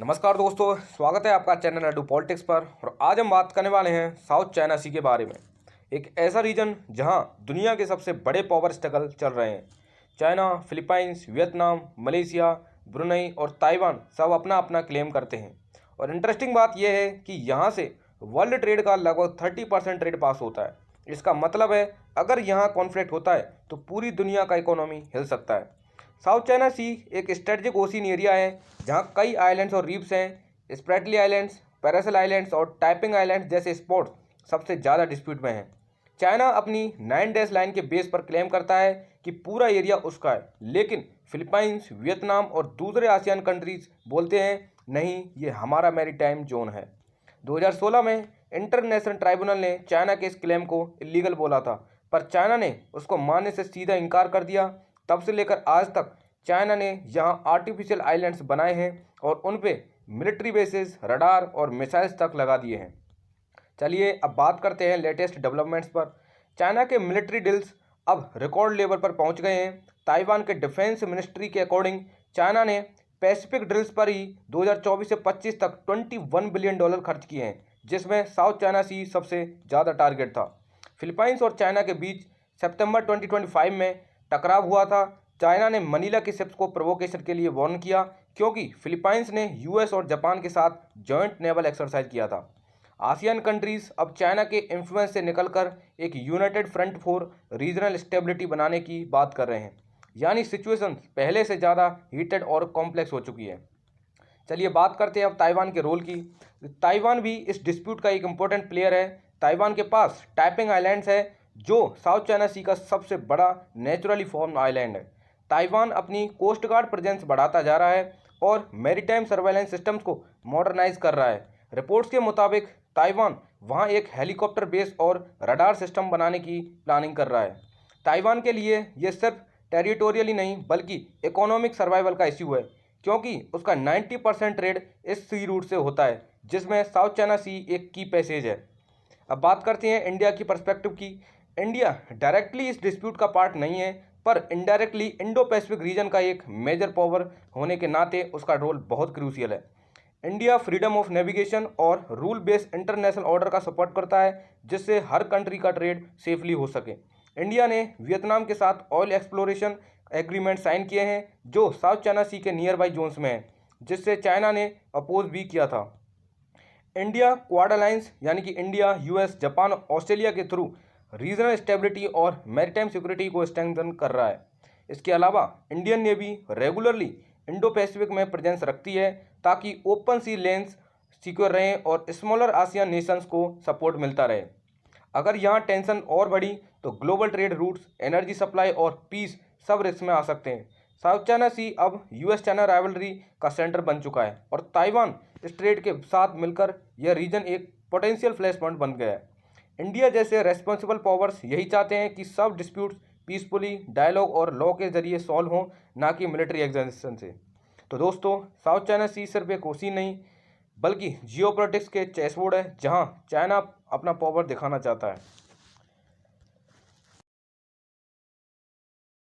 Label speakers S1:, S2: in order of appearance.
S1: नमस्कार दोस्तों, स्वागत है आपका चैनल अड्डू पॉलिटिक्स पर। और आज हम बात करने वाले हैं साउथ चाइना सी के बारे में। एक ऐसा रीजन जहां दुनिया के सबसे बड़े पावर स्ट्रगल चल रहे हैं। China, Philippines, Vietnam, Malaysia, Brunei और ताइवान सब अपना अपना क्लेम करते हैं। और इंटरेस्टिंग बात यह है कि यहाँ से वर्ल्ड ट्रेड का लगभग 30% ट्रेड पास होता है। इसका मतलब है अगर यहाँ कॉन्फ्लिक्ट होता है तो पूरी दुनिया का इकोनॉमी हिल सकता है। साउथ चाइना सी एक स्ट्रेटजिक ओशियन एरिया है जहाँ कई आइलैंड्स और रीफ्स हैं। स्प्रेटली आइलैंड्स, पैरासल आइलैंड्स और टाइपिंग आइलैंड्स जैसे स्पॉट्स सबसे ज़्यादा डिस्प्यूट में हैं। चाइना अपनी 9 डैश लाइन के बेस पर क्लेम करता है कि पूरा एरिया उसका है, लेकिन फिलीपाइंस, वियतनाम और दूसरे आसियान कंट्रीज बोलते हैं नहीं, ये हमारा मैरीटाइम जोन है। 2016 में इंटरनेशनल ट्राइब्यूनल ने चाइना के इस क्लेम को इलीगल बोला था, पर चाइना ने उसको मानने से सीधा इनकार कर दिया। तब से लेकर आज तक चाइना ने यहाँ आर्टिफिशियल आइलैंड्स बनाए हैं और उन पे मिलिट्री बेसिस, रडार और मिसाइल्स तक लगा दिए हैं। चलिए अब बात करते हैं लेटेस्ट डेवलपमेंट्स पर। चाइना के मिलिट्री डील्स अब रिकॉर्ड लेवल पर पहुंच गए हैं। ताइवान के डिफेंस मिनिस्ट्री के अकॉर्डिंग चाइना ने पैसिफिक ड्रिल्स पर ही 2024 से 25 तक $21 बिलियन खर्च किए हैं, जिसमें साउथ चाइना सी सबसे ज़्यादा टारगेट था। फिलीपाइंस और चाइना के बीच सितंबर 2025 में टकराव हुआ था। चाइना ने मनीला की शिप्स को प्रोवोकेशन के लिए वार्न किया क्योंकि फिलीपाइंस ने यूएस और जापान के साथ जॉइंट नेवल एक्सरसाइज किया था। आसियान कंट्रीज अब चाइना के इन्फ्लुएंस से निकलकर एक United front for regional stability बनाने की बात कर रहे हैं, यानी सिचुएशन पहले से ज़्यादा हीटेड और कॉम्प्लेक्स हो चुकी है। चलिए बात करते हैं अब ताइवान के रोल की। ताइवान भी इस डिस्प्यूट का एक इम्पोर्टेंट प्लेयर है। ताइवान के पास टाइपिंग आइलैंड्स है जो साउथ चाइना सी का सबसे बड़ा नेचुरली फॉर्म आइलैंड है। ताइवान अपनी कोस्ट गार्ड प्रेजेंस बढ़ाता जा रहा है और मैरीटाइम सर्वेलेंस सिस्टम्स को मॉडर्नाइज कर रहा है। रिपोर्ट्स के मुताबिक ताइवान वहां एक हेलीकॉप्टर बेस और रडार सिस्टम बनाने की प्लानिंग कर रहा है। ताइवान के लिए ये सिर्फ टेरिटोरियली नहीं बल्कि इकोनॉमिक सर्वाइवल का इश्यू है, क्योंकि उसका 90% ट्रेड इस सी रूट से होता है, जिसमें साउथ चाइना सी एक की पैसेज है। अब बात करते हैं इंडिया की पर्सपेक्टिव की। इंडिया डायरेक्टली इस डिस्प्यूट का पार्ट नहीं है, पर इनडायरेक्टली इंडो पैसिफिक रीजन का एक मेजर पावर होने के नाते उसका रोल बहुत क्रूशियल है। इंडिया फ्रीडम ऑफ नेविगेशन और रूल बेस्ड इंटरनेशनल ऑर्डर का सपोर्ट करता है, जिससे हर कंट्री का ट्रेड सेफली हो सके। इंडिया ने वियतनाम के साथ ऑयल एक्सप्लोरेशन एग्रीमेंट साइन किए हैं जो साउथ चाइना सी के नियर बाई जोन्स में है, जिससे चाइना ने अपोज भी किया था। इंडिया क्वाड अलायंस यानी कि इंडिया, यूएस, जापान और ऑस्ट्रेलिया के थ्रू रीजनल स्टेबिलिटी और मैरीटाइम सिक्योरिटी को स्ट्रेंथन कर रहा है। इसके अलावा Indian navy regularly Indo Pacific में प्रेजेंस रखती है ताकि ओपन सी लेन्स सिक्योर रहें और स्मॉलर आसियान नेशंस को सपोर्ट मिलता रहे। अगर यहाँ टेंशन और बढ़ी तो global trade routes, energy supply और पीस सब रिस्क में आ सकते हैं। साउथ चाइना सी अब यूएस चाइना राइवलरी का सेंटर बन चुका है और ताइवान इस ट्रेड के साथ मिलकर यह रीजन एक पोटेंशियल फ्लैश पॉइंट बन गया है। इंडिया जैसे रेस्पॉन्सिबल पावर्स यही चाहते हैं कि सब डिस्प्यूट्स पीसफुली डायलॉग और लॉ के जरिए सॉल्व हों, ना कि मिलिट्री एग्जेशन से। तो दोस्तों, साउथ चाइना सी सिर्फ एक ओशियन नहीं बल्कि जियोपॉलिटिक्स के चेसबोर्ड है जहां चाइना अपना पावर दिखाना चाहता है।